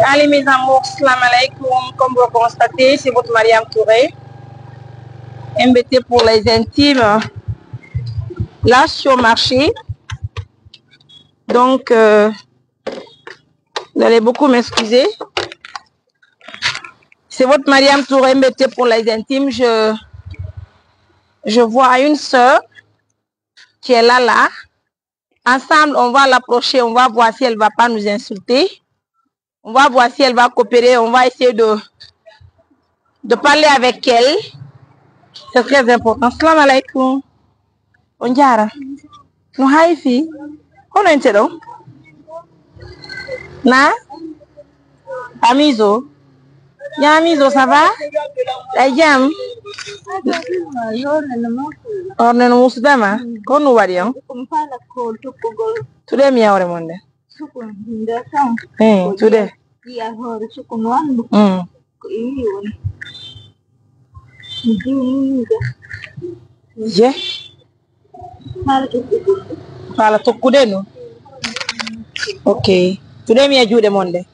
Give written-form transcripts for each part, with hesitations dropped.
Allez mes amours, salam alaikum. Comme vous constatez, c'est votre Mariam Touré. MBT pour les intimes. Là, je suis au marché. Donc, vous allez beaucoup m'excuser. C'est votre Mariam Touré, MBT pour les intimes. Je vois une sœur qui est là. Ensemble, on va l'approcher. On va voir si elle ne va pas nous insulter. On va voir si elle va coopérer. On va essayer de parler avec elle. C'est très important. Salam alaikum. On diara. No haifi. On est entero. Na? Amizo. Ya amizo, ça va? Ayam. Orne no musdama. Kono wariyo. Today mi awre monde. Today. Je. Fala tokkude no. Okay. Today mi ajude monde.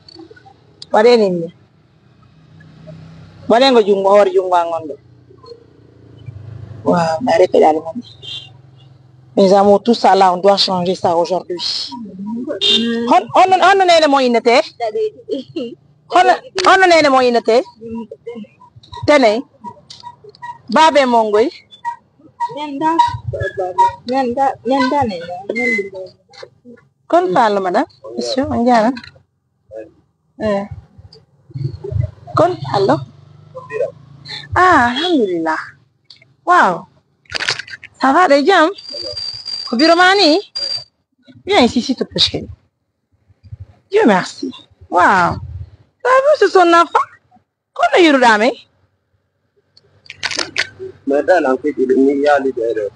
Ware nini? Ware ngo jungo hor jungo ngondo. Wow, arrêtez d'aller monde. Mes amours, tout ça là, on doit changer ça aujourd'hui. On est les moyens de on est les moyens de Tenez. Babe mongoy. Kon parle madame. Monsieur, on diara. Kon allo. Ah, alhamdulillah. Wow. Ça va les jam? Biromani? Viens ici s'il te plaît, chérie. Dieu merci. Wow. T'as vu c'est son enfant? Qu'on a eu le Mais dans l'enquête, il y a des erreurs.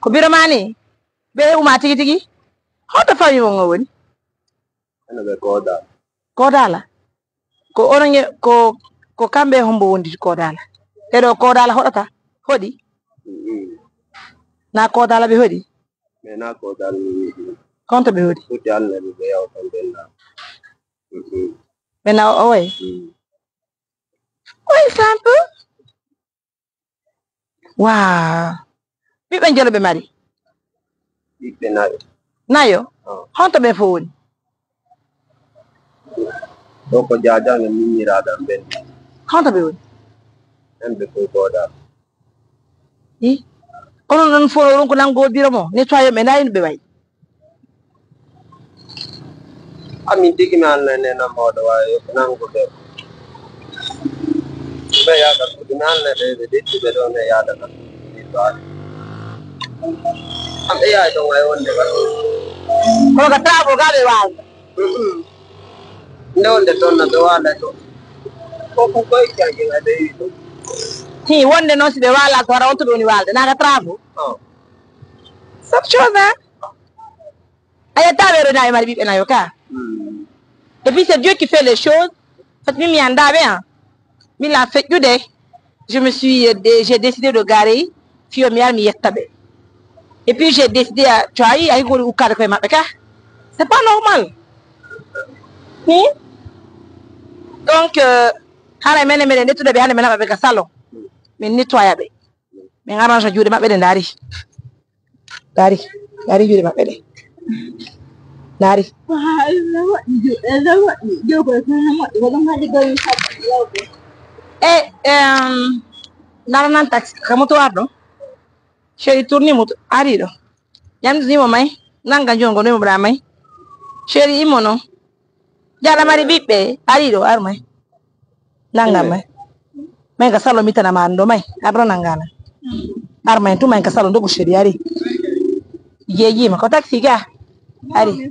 Il Biromani? Be uma tigi? How the fuck you want to Kodala. Ko orange ko kambe hombo wondi kodala. Edo kodala hodata. Hodi. Na kodala be hodi. Me na kodala ni. Konta be hodi. Uti alle be ya otandela. Me na owe. Oy sample. Wow. Bi benjolo be mari. Ipe nayo. Nayo? Honta be fo woni. Doko jaja na mimi rada mbele. Honta be woni. Embe ko goda. Kono non fo ron ko nango biro mo nettoyer me nayin be way. Ami tigi man ne na modo wa nango de. Be ya da ko dinan ne de be do ne ya da na. Ni to ali. Am e ya to way wonde ba. Ko ka trabo ga be wa. Ndonde ton na do wala to. Ko kyangi na de. Ti wonde no si be wala ko rawto do ni walde na ka trabo. Cette chose hein. Ayata be rena mari bi na yoka. Et puis c'est Dieu qui fait les choses. Fait mi anda bien. Mi la fait jude. J'ai décidé de garer fio mi mi yektabe. Et puis j'ai décidé à try ay go u kar ko mabeka. C'est pas normal. Donc hala mene netto de be hala mena mabeka salon. Mais nettoyer be. Mais arrange jude mabbe de ndari. Dari jude mabbe de. Dari. Naranan taxi kamu tu ardo. Chéri tourni mutu arido. Yam zimo mai nanga jongo no bramai. Chéri imono. Jala mari bibe arido armai. Nanga mai. Mai ka salo mitana mando mai. Abro nangana. Armai tu mai ka salo ndo chéri ari. Yeji ma ko taxi ga. Ari.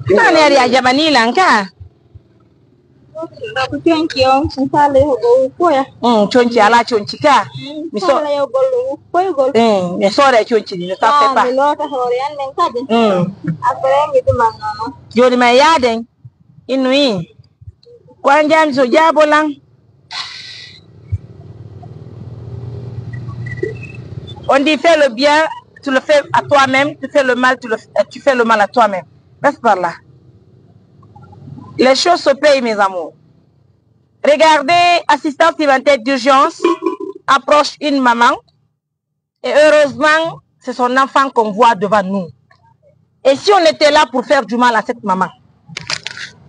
Nani ari ajabani lanka? Aku cuci yang sale hogo koya. Cuci ala cuci ka. Miso. Sale hogo koya gol. Me sore cuci ni ta pe pa. Lo ta horian men kaje. Apere gitu mangano. Jodi ma yaden. Inui. Kwan jam so jabo lang. On dit fais le bien, tu le fais à toi-même, tu fais le mal, tu fais le mal à toi-même. Reste par là. Les choses se payent, mes amours. Regardez, assistante supplémentaire d'urgence approche une maman et heureusement, c'est son enfant qu'on voit devant nous. Et si on était là pour faire du mal à cette maman?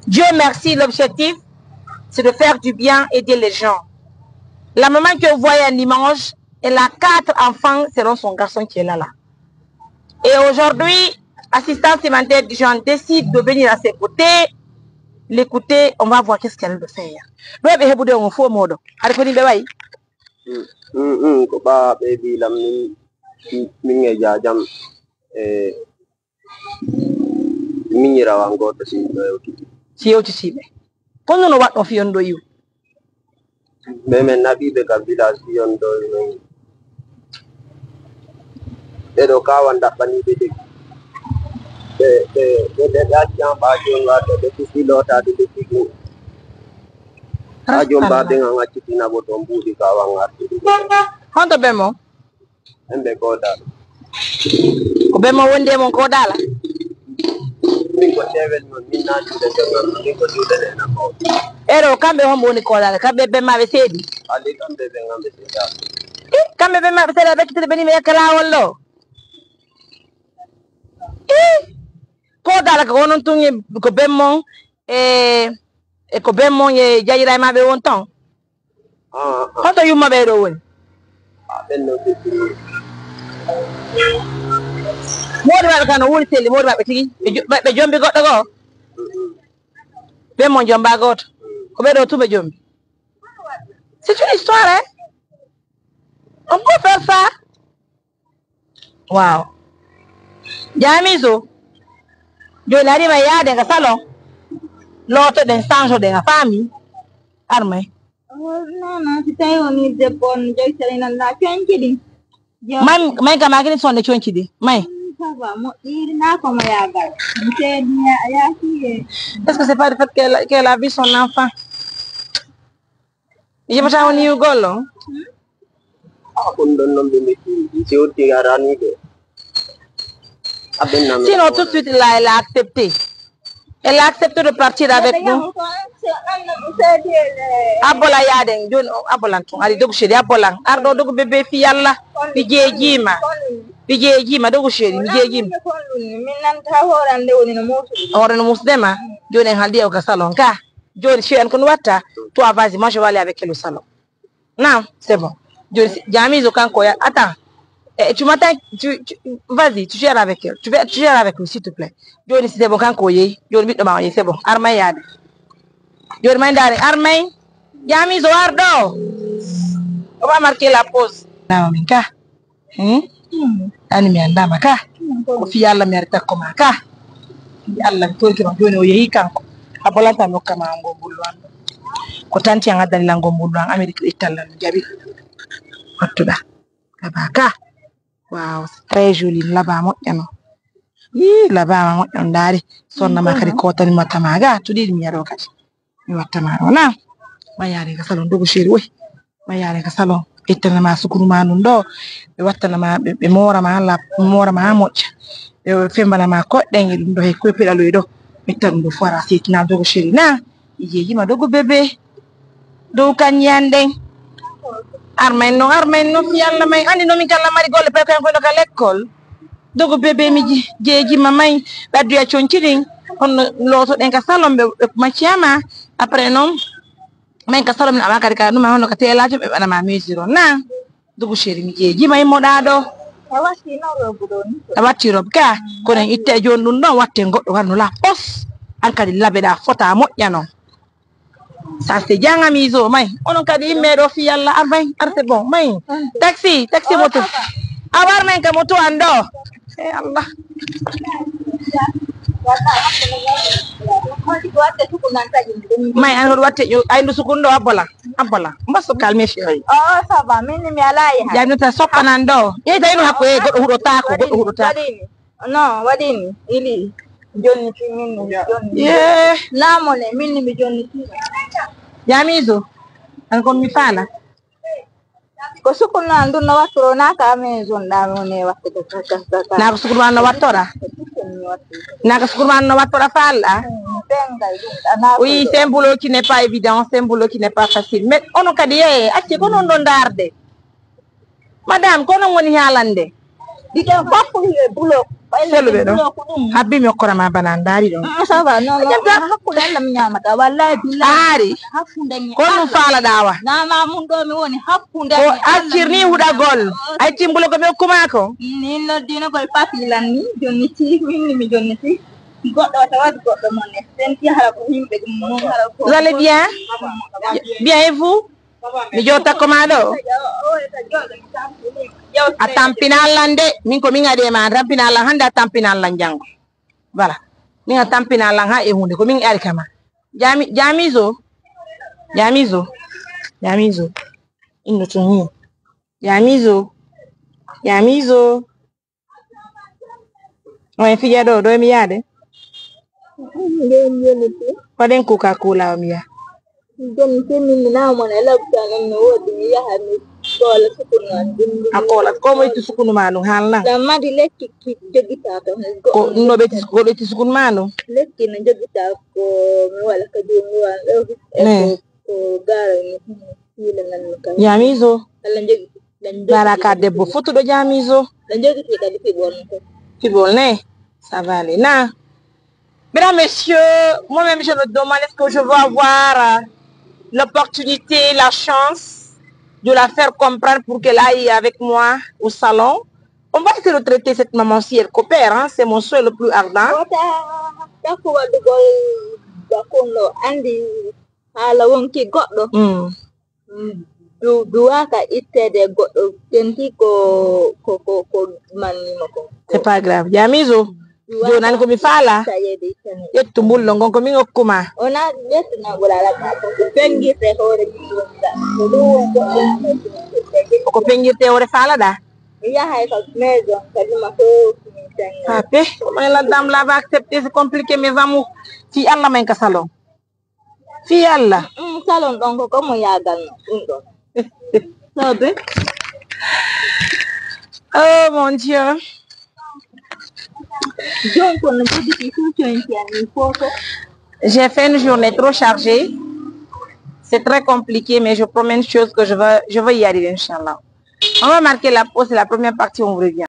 Dieu merci, l'objectif, c'est de faire du bien, aider les gens. La maman que vous voyez en image, elle a 4 enfants selon son garçon qui est là. Et aujourd'hui, assistante supplémentaire d'urgence décide de venir à ses côtés. L'écouter, on va voir qu'est-ce qu'elle veut faire. Si yo ci kono no waddo fi yondo yu men nabi be ka village fi yondo yu e do ka wanda bani be de da jam ba jon wa de fi lota de fi ajo ba de nga ci tina bo to mbudi ka wa ngati honto be mo embe ko da ko be mo wonde mo ko dala ero kambe hombo ni kola kambe be ma be sedi ali kambe be ngambe sedi kambe be ma be sedi be kitbe ni me kala wallo ko dala ko non tungi ko be mon e ko be mon ye jayira ma be wonton hoto yuma be do woni benno be modi ba kan woni teli modi ba be tigi be jombi goddo go be mon jomba goto ko be do tumbe jombi. C'est une histoire, hein? On peut faire ça. Wow. Jamizo jo lari ma ya de salon l'autre d'un sanjo de la famille armé non si tay oni de bon joy salina na kwenki mai ga magani son de kwenki di mai est-ce que c'est pas le fait qu'elle a vu son enfant? Je peux pas venir au golo. Sinon tout de suite là, elle a accepté. Elle a accepté de partir avec nous. Abola yaden jon abolanton ali dogu shedi abolan ardo dogu bébé fi yalla bi jeejima dogu shedi mi jeejima min nan ta horande woni no moto horande musdema joni haldi au salon ka joni chien kon watta toi vas-y moi je vais aller avec elle au salon. Non, c'est bon. Jamizo kanko ya attends. Tu m'attends, vas-y, tu gères avec elle. Tu gères avec lui s'il te plaît. Joni c'est bon kanko yi joni biddo ma c'est bon arma yaade joni mandare armay Jamizo ardo on va marquer la pause na minka ani mi andama ka ko fi yalla mi arta ko ma ka yalla to ke joni o yehi kanko abolanta no kama ngobulwan ko tanti an adani la ngobulwan Amerique italla jabi wattuda kabaka wow c'est très joli là-bas mo yano là-bas mo ndari sonna makari ko tan matamaga tudi mi yaro kati mi wattama ona mayare ka salon dogo sheri we mayare ka salon itana ma sukuru ma nun do be wattana ma be mora ma la mora ma mocha be fembana ma ko dengi dum do he ko pedalo do mitan do fara sitina dogo sheri na yeji ma dogo bebe do kanyande armen no fi yalla may andi no mi kala mari golle pe ko do ka l'école dogo bebe mi jeji mamay baddu ya chonchiring on loto den ka salon be machiama après non men ka salon na makari ka numa hono ka tela to be bana ma misiro na dogo sheri mi jeji may modado awati rob ka ko nen itte jon dun don watte goddo warno la pos an kadi labe da fota moƴƴano ça c'est janga miso may onon kadi medo fi yalla arbay arte bon may taxi moto awar men ka moto ando Allah may an watte ay ndu sukundo abola mbaso calme fi ay ça va min mi ala ya jamno ta sopanando e tayno hakko e goddo hudo tako non wadini ili joni min joni lamone min mi joni Jamizo an kon mi fala ko sukuna ndu na watoro na ka maison da ne watte ko na ko sukuna na watora na ko sukuna na watora falla. Oui, c'est un boulot qui n'est pas évident, c'est un boulot qui n'est pas facile. Mais on a dit, ati kono ndondarde. Madame, kono woni halande. Dite bapu le boulot. C'est le bédo. Habi mi okora ma banandari don. Ça va, non, hakkude Allah mi nyamata wallahi billahi. Ari. Hakkunde mi. Kono fala dawa. Na mun do mi woni hakkunde. Ko acirni huda gol. Ay timbulo ko be kumako. Ni no dina ko papilan ni jonni ci mi jonni ci. Vous allez bien? Bien et vous? Mijota komado? A tampinal lande, min ko minga de man tampinal la handa tampinal la jango. Voilà. Minga tampinal la ha e hunde ko min ari kama. Jamizo. Indo tuni. Jamizo. Oye fija do mi yade. Paden Coca-Cola mia. Akola ko moy tisukunu manu halna. La madi lekki ki jogita to ko no be tisukunu manu. Lekki na jogita ko wala ka jongo wala ko gara ni nan ka. Jamizo. Ala jogi. Baraka debbo foto do Jamizo. La jogi ka di fibon ko. Fibon ne. Ça va aller là. Mesdames, messieurs, moi-même je me demande est-ce que je vais avoir l'opportunité, la chance de la faire comprendre pour qu'elle aille avec moi au salon. On va essayer de traiter cette maman si elle coopère, hein? C'est mon souhait le plus ardent. C'est pas grave. Yamizo. Jo nan ko mi fala yetumbul longon ko mi ngokuma ona yetna gulala ko pengirte hore ko pengirte hore fala da ya hay ko mezo kadima ko pape mais la dame là va accepter, c'est compliqué mes amours fi Allah men ka salon fi Allah salon donc ko mo yagal no sabe oh mon Dieu. J'ai fait une journée trop chargée. C'est très compliqué, mais je promets une chose que je vais y arriver, Inch'Allah. On va marquer la pause, c'est la première partie, on revient.